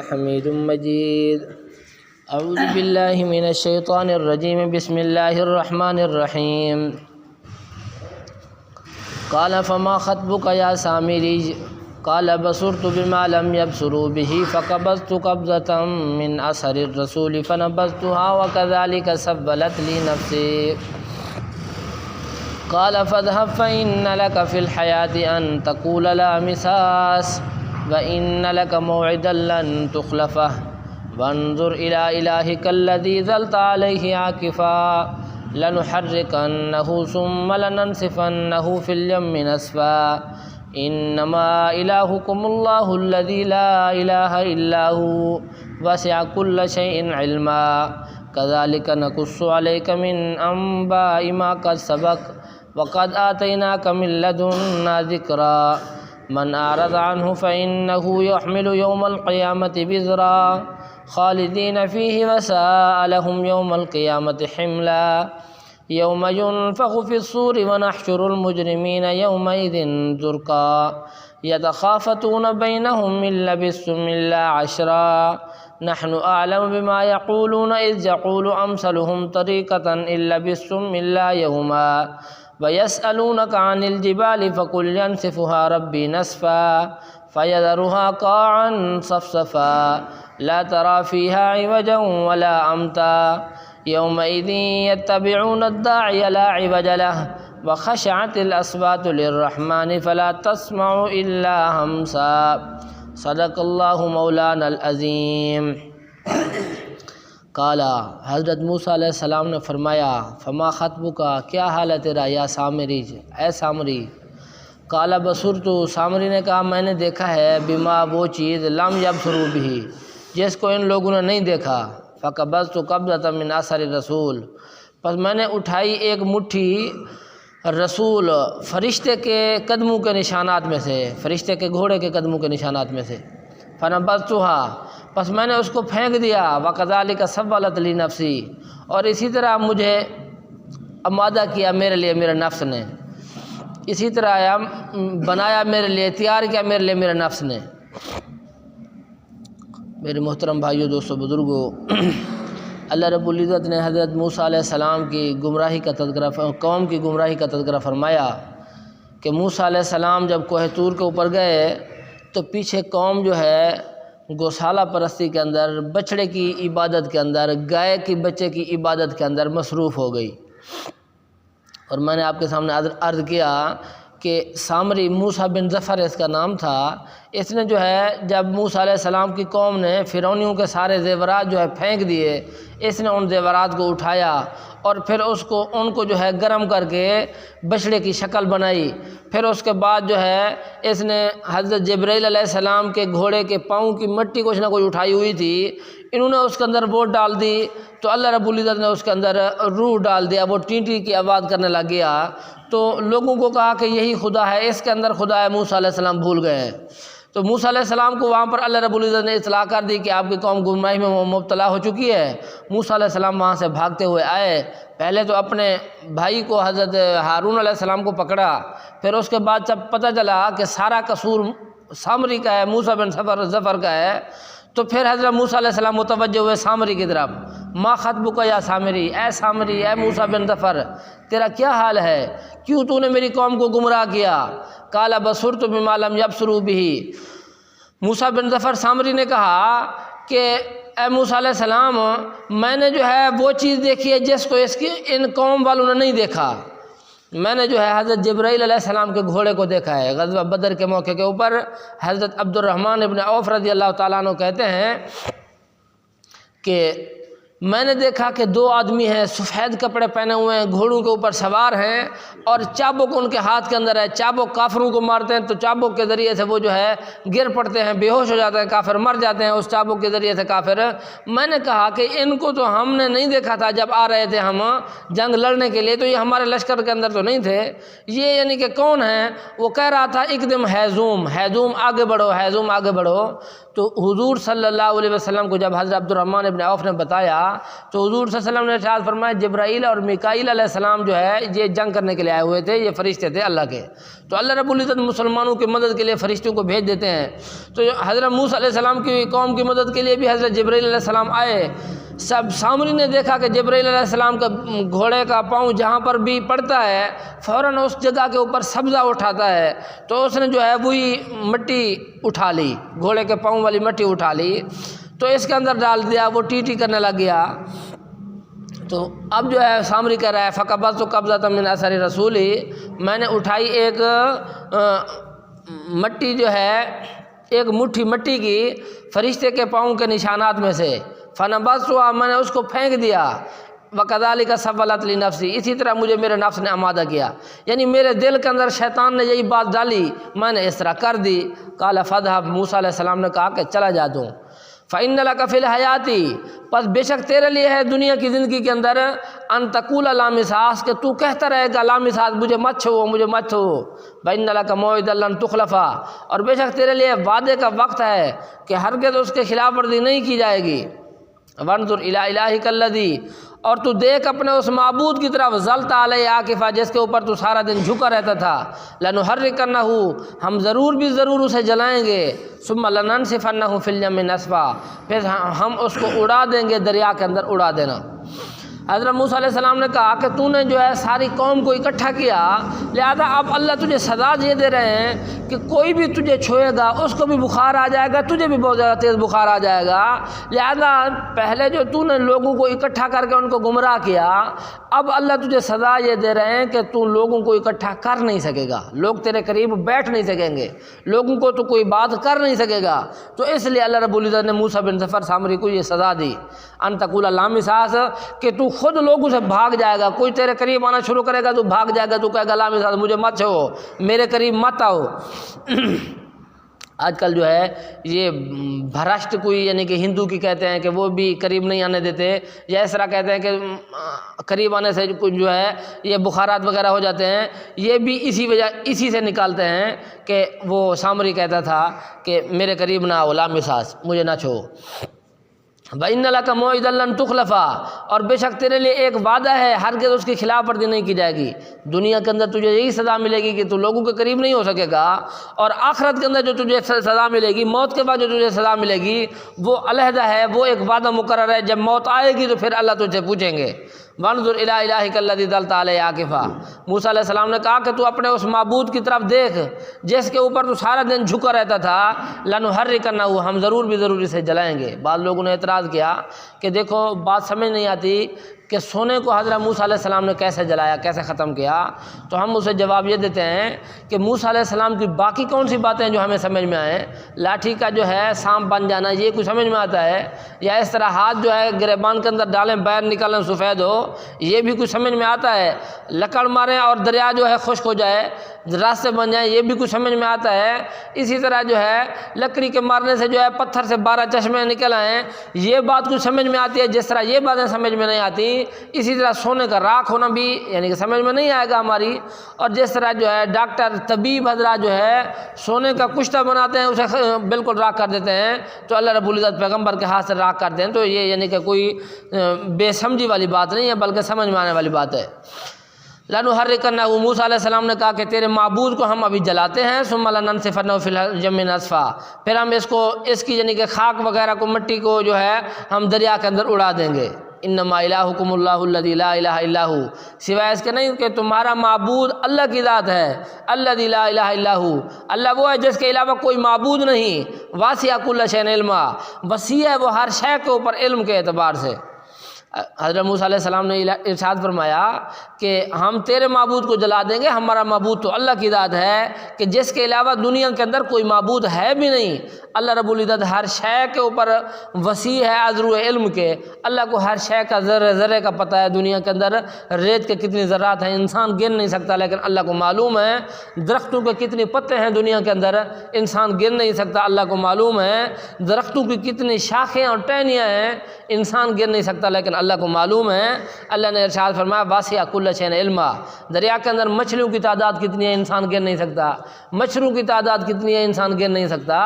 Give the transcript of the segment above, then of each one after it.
حميد مجيد. أعوذ بالله من الشيطان الرجيم. بسم الله الرحمن الرحيم. قال فما خطبك يا سامري؟ قال بصرت بما لم يبصروا به فقبضت قبضة من أثر الرسول فنبذتها وكذلك سولت لي نفسي. قال فاذهب فإن لك في الحياة أن تقول لا مساس وإن لك موعدا لن تخلفه وانظر إلى إلهك الذي ظلت عليه عاكفا لنحركنه ثم لننسفنه في اليم نسفا إنما إلهكم الله الذي لا إله إلا هو وسع كل شيء علما كذلك نقص عليك من أنباء ما قد سبق وقد آتيناك من لدنا ذكرا من أعرض عنه فإنه يحمل يوم القيامة وزرا خالدين فيه وساء لهم يوم القيامة حملا يوم ينفخ في الصور ونحشر المجرمين يومئذ زرقا يتخافتون بينهم إن لبثتم إلا عشرا نحن أعلم بما يقولون إذ يقول أمثلهم طريقة إن لبثتم إلا يوما ويسألونك عن الجبال فقل ينسفها ربي نسفا فيذرها قاعا صفصفا لا ترى فيها عوجا ولا أمتا يومئذ يتبعون الداعي لا عوج له وخشعت الأصوات للرحمن فلا تسمع إلا همسا. صدق اللہ مولانا العظیم. قالا حضرت موسیٰ علیہ السلام نے فرمایا فما خطبک کا کیا حال ہے تیرا یا سامری اے سامری. قالا بصرت سامری نے کہا میں نے دیکھا ہے بما وہ چیز لم یبصروا بھی جس کو ان لوگوں نے نہیں دیکھا. فقبضت قبضۃ من اثر الرسول پس میں نے اٹھائی ایک مٹھی رسول فرشتے کے قدموں کے نشانات میں سے فرشتے کے گھوڑے کے قدموں کے نشانات میں سے. فنبذتها پس میں نے اس کو پھینک دیا. وکذالک سولت لی نفسی اور اسی طرح مجھے آمادہ کیا میرے لیے میرے نفس نے اسی طرح بنایا میرے لیے تیار کیا میرے لیے میرے نفس نے. میرے محترم بھائیو دوستو بزرگو اللہ رب العزت نے حضرت موسیٰ علیہ السلام کی گمراہی کا تذکرہ قوم کی گمراہی کا تذکرہ فرمایا کہ موسیٰ علیہ السلام جب کوہ طور کے اوپر گئے تو پیچھے قوم جو ہے گوشالہ پرستی کے اندر بچڑے کی عبادت کے اندر گائے کی بچے کی عبادت کے اندر مصروف ہو گئی. اور میں نے آپ کے سامنے عرض کیا کہ سامری موسیٰ بن ظفر اس کا نام تھا. اس نے جو ہے جب موسیٰ علیہ السلام کی قوم نے فرعونیوں کے سارے زیورات جو ہے پھینک دیے اس نے ان زیورات کو اٹھایا اور پھر ان کو جو ہے گرم کر کے بچڑے کی شکل بنائی. پھر اس کے بعد جو ہے اس نے حضرت جبرائیل علیہ السلام کے گھوڑے کے پاؤں کی مٹی کچھ نہ کچھ اٹھائی ہوئی تھی انہوں نے اس کے اندر ووٹ ڈال دی تو اللہ رب العزت نے اس کے اندر روح ڈال دیا. وہ ٹینٹی کی آواز کرنے لگ گیا تو لوگوں کو کہا کہ یہی خدا ہے اس کے اندر خدا ہے. موسیٰ علیہ السلام بھول گئے. تو موسیٰ علیہ السلام کو وہاں پر اللہ رب العزت نے اطلاع کر دی کہ آپ کی قوم گمراہی میں مبتلا ہو چکی ہے. موسیٰ علیہ السلام وہاں سے بھاگتے ہوئے آئے. پہلے تو اپنے بھائی کو حضرت ہارون علیہ السلام کو پکڑا. پھر اس کے بعد جب پتہ چلا کہ سارا قصور سامری کا ہے موسیٰ بن ظفر کا ہے تو پھر حضرت موسیٰ علیہ السلام متوجہ ہوئے سامری کی طرف. ما خطبک یا سامری اے سامری اے موسیٰ بن ظفر تیرا کیا حال ہے کیوں تو نے میری قوم کو گمراہ کیا. قال بصرت بما لم یبصروا به موسیٰ بن ظفر سامری نے کہا کہ اے موسیٰ علیہ السلام میں نے جو ہے وہ چیز دیکھی ہے جس کو ان قوم والوں نے نہیں دیکھا. میں نے جو ہے حضرت جبرائیل علیہ السلام کے گھوڑے کو دیکھا ہے. غزوہ بدر کے موقع کے اوپر حضرت عبد الرحمن ابن عوف رضی اللہ تعالیٰ عنہ کہتے ہیں کہ میں نے دیکھا کہ دو آدمی ہیں سفید کپڑے پہنے ہوئے ہیں گھوڑوں کے اوپر سوار ہیں اور چابک ان کے ہاتھ کے اندر ہے. چابک کافروں کو مارتے ہیں تو چابک کے ذریعے سے وہ جو ہے گر پڑتے ہیں بے ہوش ہو جاتے ہیں کافر مر جاتے ہیں اس چابک کے ذریعے سے کافر. میں نے کہا کہ ان کو تو ہم نے نہیں دیکھا تھا جب آ رہے تھے ہم جنگ لڑنے کے لیے تو یہ ہمارے لشکر کے اندر تو نہیں تھے. یہ یعنی کہ کون ہیں وہ کہہ رہا تھا ایک دم ہیزوم آگے بڑھو. تو حضور صلی اللہ علیہ وسلم کو جب حضرت عبد الرحمن ابن عوف نے بتایا تو حضور صلی اللہ علیہ وسلم نے ارشاد فرمایا جبرائیل اور میکائیل علیہ السلام جو ہے یہ جنگ کرنے کے لیے آئے ہوئے تھے، یہ فرشتے تھے اللہ کے۔ تو اللہ رب العزت مسلمانوں کی مدد کے لیے فرشتوں کو بھیج دیتے ہیں۔ تو حضرت موسیٰ علیہ السلام کی قوم کی مدد کے لیے بھی حضرت جبرائیل علیہ السلام آئے۔ سب سامری نے دیکھا کہ جبرائیل علیہ السلام کا گھوڑے کا پاؤں جہاں پر بھی پڑتا ہے فوراً اس جگہ کے اوپر سبزہ اٹھاتا ہے، تو اس نے جو ہے وہی مٹی اٹھا لی، گھوڑے کے پاؤں والی مٹی اٹھا لی، تو اس کے اندر ڈال دیا، وہ ٹی ٹی کرنے لگ گیا۔ تو اب جو ہے سامری کہہ رہا ہے فقبضت قبضۃ من اثر رسولی، میں نے اٹھائی ایک مٹی جو ہے ایک مٹھی مٹی کی فرشتے کے پاؤں کے نشانات میں سے، فنبذتھا، میں نے اس کو پھینک دیا، وکذالک سولت لی نفسی، اسی طرح مجھے میرے نفس نے آمادہ کیا، یعنی میرے دل کے اندر شیطان نے یہی بات ڈالی، میں نے اس طرح کر دی۔ قال فاذهب، موسیٰ علیہ السلام نے کہا کہ چلا جا دوں۔ فإن لك في الحیاۃ، پس بے شک تیرے لیے ہے دنیا کی زندگی کے اندر، ان تقول لا مساس، کہ تو کہتا رہے گا لا مساس، مجھے مت چھو، مجھے مت چھو۔ وإن لك موعدا لن تخلفا، اور بے شک تیرے لیے وعدے کا وقت ہے کہ ہرگز اس کے خلاف ورزی نہیں کی جائے گی۔ وانظر الی الہک الذی، اور تو دیکھ اپنے اس معبود کی طرف، ظلت علیہ عاکفا، جس کے اوپر تو سارا دن جھکا رہتا تھا، لنحرکنہ، ہم ضرور بھی ضرور اسے جلائیں گے، ثم لننسفنہ فی الیم نسفا، پھر ہم اس کو اڑا دیں گے دریا کے اندر اڑا دینا۔ حضرت موسیٰ علیہ السلام نے کہا کہ تو نے جو ہے ساری قوم کو اکٹھا کیا، لہذا اب اللہ تجھے سزا یہ دے رہے ہیں کہ کوئی بھی تجھے چھوئے گا اس کو بھی بخار آ جائے گا، تجھے بھی بہت زیادہ تیز بخار آ جائے گا، لہذا پہلے جو تو نے لوگوں کو اکٹھا کر کے ان کو گمراہ کیا، اب اللہ تجھے سزا یہ دے رہے ہیں کہ تو لوگوں کو اکٹھا کر نہیں سکے گا، لوگ تیرے قریب بیٹھ نہیں سکیں گے، لوگوں کو تو کوئی بات کر نہیں سکے گا۔ تو اس لیے اللہ رب العزت نے موسیٰ بن ظفر سامری کو یہ سزا دی، ان تقول لا مساس، کہ تو خود لوگوں سے بھاگ جائے گا، کوئی تیرے قریب آنا شروع کرے گا تو بھاگ جائے گا، تو کہے گا لا مساس، مجھے مت چھو، میرے قریب مت آؤ۔ آج کل جو ہے یہ بھرشٹ کوئی، یعنی کہ ہندو کی کہتے ہیں کہ وہ بھی قریب نہیں آنے دیتے، یا اس طرح کہتے ہیں کہ قریب آنے سے کچھ جو ہے یہ بخارات وغیرہ ہو جاتے ہیں، یہ بھی اسی سے نکالتے ہیں کہ وہ سامری کہتا تھا کہ میرے قریب نہ آؤ، لا مساس، مجھے نہ چھو۔ وَإِنَّ لَكَ مَوْعِدًا لَّن تُخْلَفَا، اور بے شک تیرے لیے ایک وعدہ ہے ہرگز اس کی خلاف ورزی نہیں کی جائے گی۔ دنیا کے اندر تجھے یہی سزا ملے گی کہ تو لوگوں کے قریب نہیں ہو سکے گا، اور آخرت کے اندر جو تجھے سزا ملے گی، موت کے بعد جو تجھے سزا ملے گی وہ علیحدہ ہے، وہ ایک وعدہ مقرر ہے، جب موت آئے گی تو پھر اللہ تجھے پوچھیں گے۔ وانظر الی الہک الذی ظلت علیہ عاکفا، موسیٰ علیہ السلام نے کہا کہ تو اپنے اس معبود کی طرف دیکھ جس کے اوپر تو سارا دن جھکا رہتا تھا، لنحرکنہ، ہم ضرور بھی ضرور اسے جلائیں گے۔ بعض لوگوں نے اعتراض کیا کہ دیکھو بات سمجھ نہیں آتی کہ سونے کو حضرت موسیٰ علیہ السلام نے کیسے جلایا، کیسے ختم کیا، تو ہم اسے جواب یہ دیتے ہیں کہ موسیٰ علیہ السلام کی باقی کون سی باتیں جو ہمیں سمجھ میں آئیں، لاٹھی کا جو ہے سانپ بن جانا یہ کچھ سمجھ میں آتا ہے، یا اس طرح ہاتھ جو ہے گریبان کے اندر ڈالیں باہر نکالیں سفید ہو، یہ بھی کچھ سمجھ میں آتا ہے، لکڑ ماریں اور دریا جو ہے خشک ہو جائے، راستے بن جائیں، یہ بھی کچھ سمجھ میں آتا ہے۔ اسی طرح جو ہے لکڑی کے مارنے سے جو ہے پتھر سے 12 چشمے نکل آئیں، یہ بات کچھ سمجھ میں آتی ہے، جس طرح یہ باتیں سمجھ میں نہیں آتی، اسی طرح سونے کا راکھ ہونا بھی یعنی کہ سمجھ میں نہیں آئے گا ہماری، اور جس طرح جو ہے ڈاکٹر طبیب حضرات جو ہے سونے کا کشتہ بناتے ہیں اسے بالکل راکھ کر دیتے ہیں، تو اللہ رب العزت پیغمبر کے ہاتھ سے راکھ کرتے ہیں، تو یہ یعنی کہ کوئی بے سمجھی والی بات نہیں ہے بلکہ سمجھ میں آنے والی بات ہے۔ لنحرکنہ، موسیٰ علیہ السلام نے کہا کہ تیرے معبود کو ہم ابھی جلاتے ہیں، ثم لننسفنہ فی الیم نسفا، پھر ہم اس کی یعنی کہ خاک وغیرہ کو، مٹی کو جو ہے ہم دریا کے اندر اڑا دیں گے۔ انما الہکم اللہ الذی لا الہ الا ھو، سوائے اس کے نہیں کہ تمہارا معبود اللہ کی ذات ہے، الذی لا الہ الا ھو، اللہ وہ ہے جس کے علاوہ کوئی معبود نہیں، واسع کل شیء علما، وسیع ہے وہ ہر شے کے اوپر علم کے اعتبار سے۔ حضرت موسیٰ علیہ السلام نے ارشاد فرمایا کہ ہم تیرے معبود کو جلا دیں گے، ہمارا معبود تو اللہ کی ذات ہے کہ جس کے علاوہ دنیا کے اندر کوئی معبود ہے بھی نہیں۔ اللہ رب العزت ہر شے کے اوپر وسیع ہے، عذرو علم کے، اللہ کو ہر شے کا ذرے ذرے کا پتہ ہے، دنیا کے اندر ریت کے کتنی ذرات ہیں انسان گن نہیں سکتا، لیکن اللہ کو معلوم ہے، درختوں کے کتنی پتے ہیں دنیا کے اندر انسان گن نہیں سکتا، اللہ کو معلوم ہے، درختوں کی کتنی شاخیں اور ٹہنیاں ہیں انسان گر نہیں سکتا لیکن اللہ کو معلوم ہے۔ اللہ نے ارشاد فرمایا واسع کل شیء علما، دریا کے اندر مچھلیوں کی تعداد کتنی ہے انسان گر نہیں سکتا، مچھروں کی تعداد کتنی ہے انسان گر نہیں سکتا،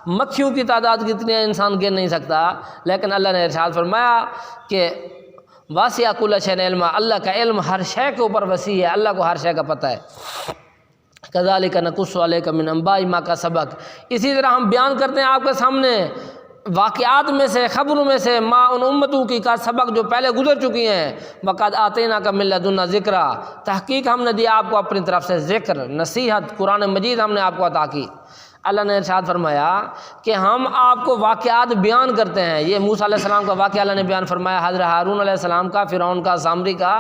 مکھیوں کی تعداد کتنی ہے انسان گر نہیں سکتا، لیکن اللہ نے ارشاد فرمایا کہ واسع کل شیء علما، اللہ کا علم ہر شے کے اوپر وسیع ہے، اللہ کو ہر شے کا پتہ ہے۔ کذالک نقص علیک من انباء ما کا سبق، اسی طرح ہم بیان کرتے ہیں آپ کے سامنے واقعات میں سے، خبروں میں سے، ما ان امتوں کی کا سبق جو پہلے گزر چکی ہیں، وقد آتیناک من لدنا ذکرا، تحقیق ہم نے دیا آپ کو اپنی طرف سے ذکر، نصیحت، قرآن مجید ہم نے آپ کو عطا کی۔ اللہ نے ارشاد فرمایا کہ ہم آپ کو واقعات بیان کرتے ہیں۔ یہ موسیٰ علیہ السلام کا واقعہ اللہ نے بیان فرمایا، حضرت ہارون علیہ السلام کا، فرعون کا، سامری کا،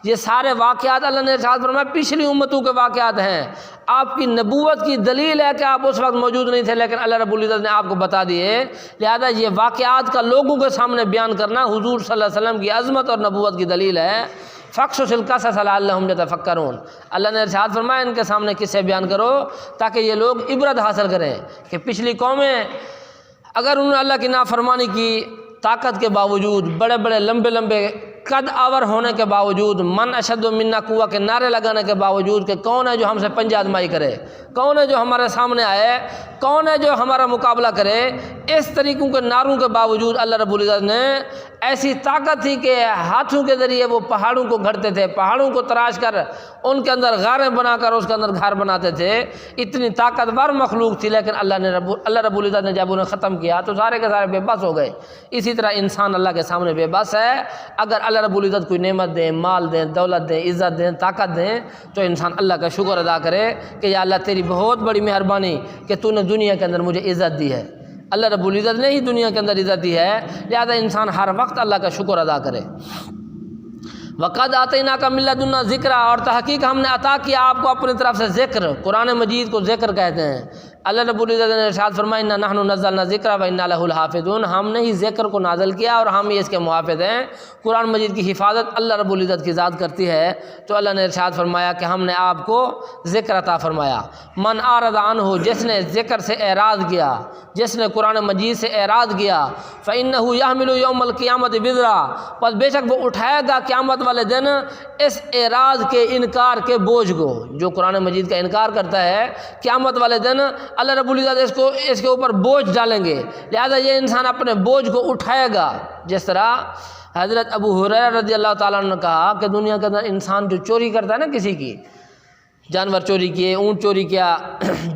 یہ سارے واقعات اللہ نے ارشاد فرمایا پچھلی امتوں کے واقعات ہیں۔ آپ کی نبوت کی دلیل ہے کہ آپ اس وقت موجود نہیں تھے لیکن اللہ رب العزت نے آپ کو بتا دیے، لہذا یہ واقعات کا لوگوں کے سامنے بیان کرنا حضور صلی اللہ علیہ وسلم کی عظمت اور نبوت کی دلیل ہے۔ فقصص القصص لعلہم یتفکرون، اللہ نے ارشاد فرمایا ان کے سامنے قصے بیان کرو تاکہ یہ لوگ عبرت حاصل کریں کہ پچھلی قومیں اگر انہوں نے اللہ کی نافرمانی کی، طاقت کے باوجود، بڑے بڑے لمبے لمبے قد آور ہونے کے باوجود، من اشد منا قوہ کے نعرے لگانے کے باوجود کہ کون ہے جو ہم سے پنجہ آزمائی کرے، کون ہے جو ہمارے سامنے آئے، کون ہے جو ہمارا مقابلہ کرے، اس طریقوں کے نعروں کے باوجود اللہ رب العزت نے ایسی طاقت تھی کہ ہاتھوں کے ذریعے وہ پہاڑوں کو گھڑتے تھے، پہاڑوں کو تراش کر ان کے اندر غاریں بنا کر اس کے اندر گھر بناتے تھے، اتنی طاقتور مخلوق تھی، لیکن اللہ رب العزت نے جب انہیں ختم کیا تو سارے کے سارے بے بس ہو گئے۔ اسی طرح انسان اللہ کے سامنے بے بس ہے، اگر اللہ رب العزت کوئی نعمت دیں، مال دیں، دولت دیں، عزت دیں، طاقت دیں تو انسان اللہ کا شکر ادا کرے کہ یا اللہ تیری بہت بڑی مہربانی کہ تو نے دنیا کے اندر مجھے عزت دی ہے، اللہ رب العزت نے ہی دنیا کے اندر عزت دی ہے، لہذا انسان ہر وقت اللہ کا شکر ادا کرے۔ وقد آتیناک من لدنا ذکرا، اور تحقیق ہم نے عطا کیا آپ کو اپنی طرف سے ذکر، قرآن مجید کو ذکر کہتے ہیں۔ اللہ رب العزت نے ارشاد فرمایا انا نحن نزلنا الذکر و انا لہ الحافظون، ہم نے ہی ذکر کو نازل کیا اور ہم ہی اس کے محافظ ہیں۔ قرآن مجید کی حفاظت اللہ رب العزت کی ذات کرتی ہے، تو اللہ نے ارشاد فرمایا کہ ہم نے آپ کو ذکر عطا فرمایا۔ من اعرض عنہ، جس نے ذکر سے اعراض کیا، جس نے قرآن مجید سے اعراض کیا، فإنہ یحمل یوم القیامت وزرا، پس بے شک وہ اٹھائے گا قیامت والے دن اس اعراض کے، انکار کے بوجھ کو۔ جو قرآن مجید کا انکار کرتا ہے قیامت والے دن اللہ رب العزت اس کے اوپر بوجھ ڈالیں گے، لہذا یہ انسان اپنے بوجھ کو اٹھائے گا۔ جس طرح حضرت ابو ہریرہ رضی اللہ تعالیٰ عنہ نے کہا کہ دنیا کے اندر انسان جو چوری کرتا ہے نا، کسی کی جانور چوری کیے، اونٹ چوری کیا،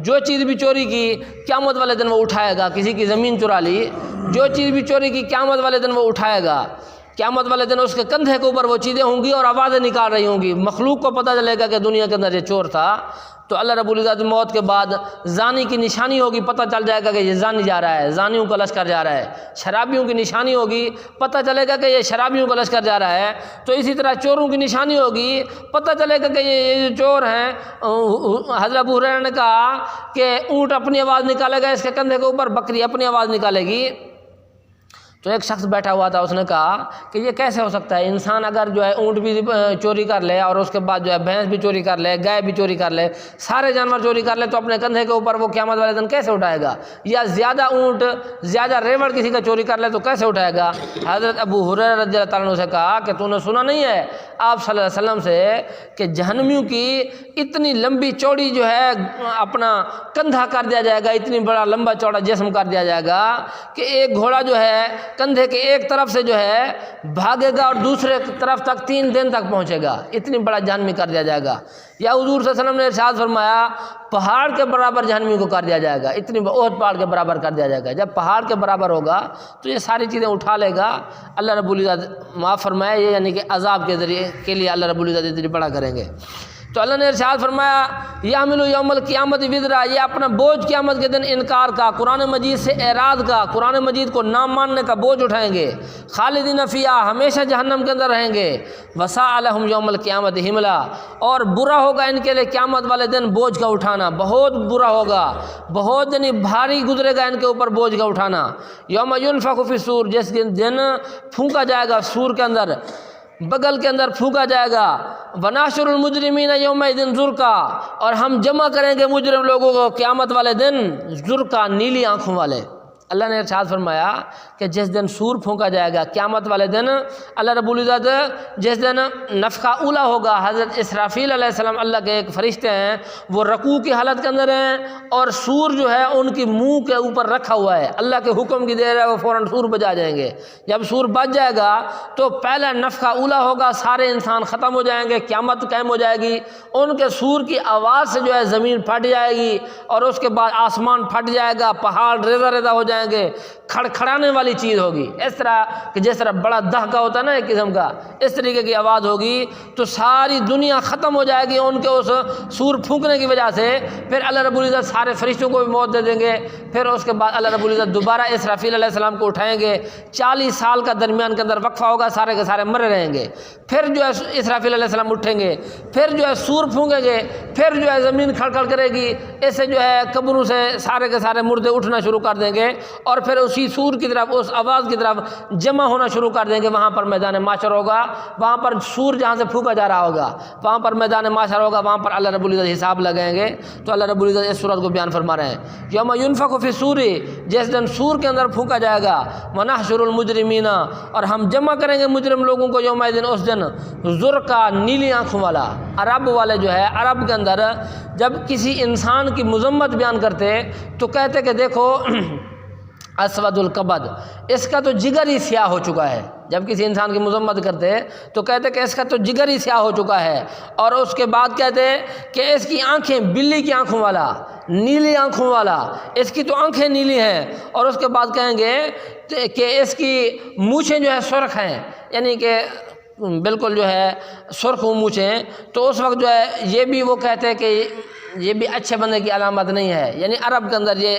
جو چیز بھی چوری کی قیامت والے دن وہ اٹھائے گا۔ کسی کی زمین چرا لی، جو چیز بھی چوری کی قیامت والے دن وہ اٹھائے گا۔ قیامت والے دن اس کے کندھے کے اوپر وہ چیزیں ہوں گی اور آوازیں نکال رہی ہوں گی، مخلوق کو پتہ چلے گا کہ دنیا کے اندر یہ چور تھا۔ تو اللہ رب العزت موت کے بعد زانی کی نشانی ہوگی، پتہ چل جائے گا کہ یہ زانی جا رہا ہے، زانیوں کا لشکر جا رہا ہے۔ شرابیوں کی نشانی ہوگی، پتہ چلے گا کہ یہ شرابیوں کا لشکر جا رہا ہے۔ تو اسی طرح چوروں کی نشانی ہوگی، پتہ چلے گا کہ یہ چور ہیں۔ حضرت ابو ہریرہ نے کہا کہ اونٹ اپنی آواز نکالے گا اس کے کندھے کے اوپر، بکری اپنی آواز نکالے گی۔ تو ایک شخص بیٹھا ہوا تھا، اس نے کہا کہ یہ کیسے ہو سکتا ہے، انسان اگر جو ہے اونٹ بھی چوری کر لے اور اس کے بعد جو ہے بھینس بھی چوری کر لے، گائے بھی چوری کر لے، سارے جانور چوری کر لے، تو اپنے کندھے کے اوپر وہ قیامت والے دن کیسے اٹھائے گا؟ یا زیادہ اونٹ، زیادہ ریوڑ کسی کا چوری کر لے تو کیسے اٹھائے گا؟ حضرت ابو ہریرہ رضی اللہ تعالیٰ عنہ سے کہا کہ تو نے سنا نہیں ہے آپ صلی اللہ علیہ وسلم سے کہ جہنمیوں کی اتنی لمبی چوڑی جو ہے اپنا کندھا کر دیا جائے گا، اتنی بڑا لمبا چوڑا جسم کر دیا جائے گا کہ ایک گھوڑا جو ہے کندھے کے ایک طرف سے جو ہے بھاگے گا اور دوسرے طرف تک 3 دن تک پہنچے گا، اتنی بڑا جہنمی کر دیا جائے گا۔ یا حضور صلی اللہ علیہ وسلم نے ارشاد فرمایا پہاڑ کے برابر جہنمی کو کر دیا جائے گا، اتنی احد پہاڑ کے برابر کر دیا جائے گا۔ جب پہاڑ کے برابر ہوگا تو یہ ساری چیزیں اٹھا لے گا۔ اللہ رب العزت معاف فرمائے، یہ یعنی کہ عذاب کے ذریعے کے لیے اللہ رب العزت اتنی بڑا کریں گے۔ تو اللہ نے ارشاد فرمایا یحمل یوم القیامت وزرا، یہ اپنا بوجھ قیامت کے دن انکار کا، قرآن مجید سے اعراض کا، قرآن مجید کو نہ ماننے کا بوجھ اٹھائیں گے۔ خالدین فیہا، ہمیشہ جہنم کے اندر رہیں گے۔ وساء لہم یوم القیامت حملا، اور برا ہوگا ان کے لیے قیامت والے دن بوجھ کا اٹھانا، بہت برا ہوگا، بہت یعنی بھاری گزرے گا ان کے اوپر بوجھ کا اٹھانا۔ یوم ینفخ فی الصور، جس دن پھونکا جائے گا سور کے اندر، بغل کے اندر پھونکا جائے گا۔ وناشر المجرمین یومئذ زرقا، اور ہم جمع کریں گے مجرم لوگوں کو قیامت والے دن زرقا، نیلی آنکھوں والے۔ اللہ نے ارشاد فرمایا کہ جس دن سور پھونکا جائے گا قیامت والے دن، اللہ رب العزت جس دن نفخہ اولا ہوگا، حضرت اسرافیل علیہ السلام اللہ کے ایک فرشتے ہیں، وہ رکوع کی حالت کے اندر ہیں اور سور جو ہے ان کی منہ کے اوپر رکھا ہوا ہے، اللہ کے حکم کی دیر ہے، وہ فوراً سور بجا جائیں گے۔ جب سور بج جائے گا تو پہلا نفخہ اولا ہوگا، سارے انسان ختم ہو جائیں گے، قیامت قائم ہو جائے گی، ان کے سور کی آواز سے جو ہے زمین پھٹ جائے گی اور اس کے بعد آسمان پھٹ جائے گا، پہاڑ ریزہ ریزہ ہو جائیں گے، کھڑکھڑانے والی چیز ہوگی، اس طرح کہ جس طرح بڑا دہکا ہوتا ہے نا ایک قسم کا، اس طریقے کی آواز ہوگی، تو ساری دنیا ختم ہو جائے گی ان کے اس سور پھونکنے کی وجہ سے۔ پھر اللہ رب العزت سارے فرشتوں کو بھی موت دے دیں گے، پھر اس کے بعد اللہ رب العزت دوبارہ اسرافیل علیہ السلام کو اٹھائیں گے، 40 سال کا درمیان کے اندر وقفہ ہوگا، سارے کے سارے مرے رہیں گے، پھر جو ہے اسرافیل علیہ السلام اٹھیں گے، پھر جو ہے سور پھونکیں گے، پھر جو ہے زمین کھڑکھڑ کرے گی، ایسے جو ہے قبروں سے سارے کے سارے مردے اٹھنا شروع کر دیں گے اور پھر اسی سور کی طرف، اس آواز کی طرف جمع ہونا شروع کر دیں گے۔ وہاں پر میدان محشر ہوگا، وہاں پر سور جہاں سے پھونکا جا رہا ہوگا وہاں پر میدان محشر ہوگا، وہاں پر اللہ رب العزت حساب لگائیں گے۔ تو اللہ رب العزت اس صورت کو بیان فرما رہے ہیں، یوم ینفخ فی الصور، جس دن سور کے اندر پھونکا جائے گا، ونحشر المجرمین، اور ہم جمع کریں گے مجرم لوگوں کو یوم دن، اس دن زرقا، نیلی آنکھوں والا۔ عرب والے جو ہے، عرب کے اندر جب کسی انسان کی مذمت بیان کرتے تو کہتے کہ دیکھو اسود القبد، اس کا تو جگر ہی سیاہ ہو چکا ہے۔ جب کسی انسان کی مذمت کرتے تو کہتے کہ اس کا تو جگر ہی سیاہ ہو چکا ہے، اور اس کے بعد کہتے کہ اس کی آنکھیں بلی کی آنکھوں والا، نیلی آنکھوں والا، اس کی تو آنکھیں نیلی ہیں، اور اس کے بعد کہیں گے کہ اس کی مونچھیں جو ہے سرخ ہیں، یعنی کہ بالکل جو ہے سرخ مونچھیں۔ تو اس وقت جو ہے یہ بھی وہ کہتے ہیں کہ یہ بھی اچھے بندے کی علامت نہیں ہے، یعنی عرب کے اندر یہ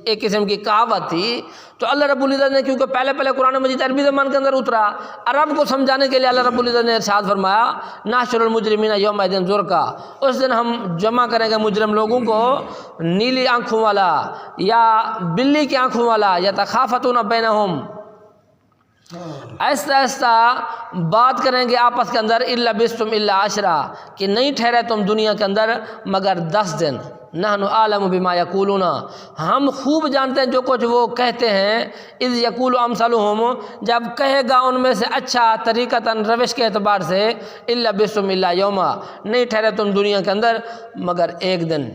ایک قسم کی کہاوت تھی۔ تو اللہ رب العزت نے کیونکہ پہلے قرآن مجید عربی زبان کے اندر اترا، عرب کو سمجھانے کے لیے اللہ رب العزت نے ارشاد فرمایا نحشر المجرمین یومئذ زرقا، اس دن ہم جمع کریں گے مجرم لوگوں کو نیلی آنکھوں والا یا بلی کی آنکھوں والا، یتخافتون بینہم، ایسا ایسا بات کریں گے آپس کے اندر، الا بستم الا عشرا، کہ نہیں ٹھہرے تم دنیا کے اندر مگر 10 دن، نحن اعلم بما یقولون، ہم خوب جانتے ہیں جو کچھ وہ کہتے ہیں، اذ یقول امثلہم، جب کہے گا ان میں سے اچھا طریقتاً، روش کے اعتبار سے، الا بستم الا یوما، نہیں ٹھہرے تم دنیا کے اندر مگر ایک دن۔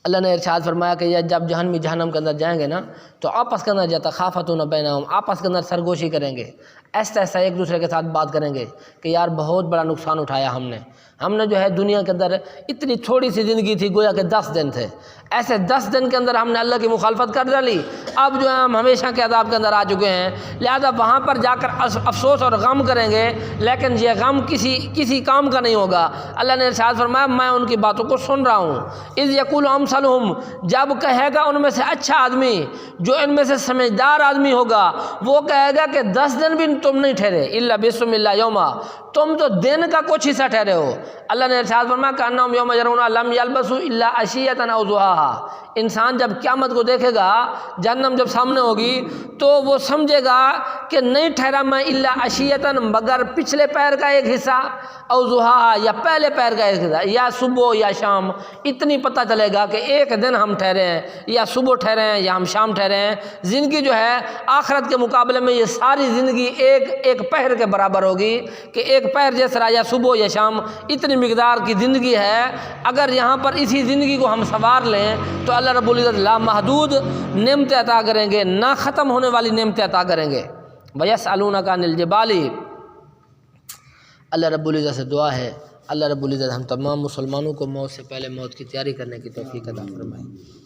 اللہ نے ارشاد فرمایا کہ جب جہنم کے اندر جائیں گے نا تو آپس کے اندر یتخافتون بینہم، آپس کے اندر سرگوشی کریں گے، ایسا ایسا ایک دوسرے کے ساتھ بات کریں گے کہ یار بہت بڑا نقصان اٹھایا ہم نے جو ہے دنیا کے اندر اتنی تھوڑی سی زندگی تھی، گویا کہ 10 دن تھے، ایسے 10 دن کے اندر ہم نے اللہ کی مخالفت کر ڈالی، اب جو ہے ہم ہمیشہ کے عذاب کے اندر آ چکے ہیں، لہذا وہاں پر جا کر افسوس اور غم کریں گے، لیکن یہ غم کسی کام کا نہیں ہوگا۔ اللہ نے ارشاد فرمایا میں ان کی باتوں کو سن رہا ہوں، اذ یقول امثلہم، جب کہے گا ان میں سے اچھا آدمی، جو ان میں سے سمجھدار آدمی ہوگا، وہ کہے گا کہ 10 دن بھی تم نہیں ٹھہرے، الا بسم اللہ یوما، تم تو دن کا کچھ حصہ ٹھہرے ہو۔ اللہ نے ارشاد فرمایا کأنہم یوم یرون لم یلبثوا الا عشیۃ او ضحاھا، انسان جب قیامت کو دیکھے گا، جہنم جب سامنے ہوگی تو وہ سمجھے گا کہ نہیں ٹھہرا میں الا عشیۃ، مگر پچھلے پیر کا ایک حصہ، او ضحاھا، یا پہلے پیر کا ایک حصہ، یا صبح یا شام، اتنی پتہ چلے گا کہ ایک دن ہم ٹھہرے ہیں، یا صبح ٹھہرے ہیں یا ہم شام ٹھہرے ہیں۔ زندگی جو ہے آخرت کے مقابلے میں یہ ساری زندگی ایک پہر کے برابر ہوگی، کہ ایک پہر جس طرح یا صبح یا شام اتنی مقدار کی زندگی ہے۔ اگر یہاں پر اسی زندگی کو ہم سنوار لیں تو اللہ رب العزت لامحدود نعمتیں عطا کریں گے، نہ ختم ہونے والی نعمتیں عطا کریں گے۔ وَيَسْأَلُونَكَ عَنِ الْجِبَالِ، اللہ رب العزت سے دعا ہے اللہ رب العزت ہم تمام مسلمانوں کو موت سے پہلے موت کی تیاری کرنے کی توفیق عطا فرمائے۔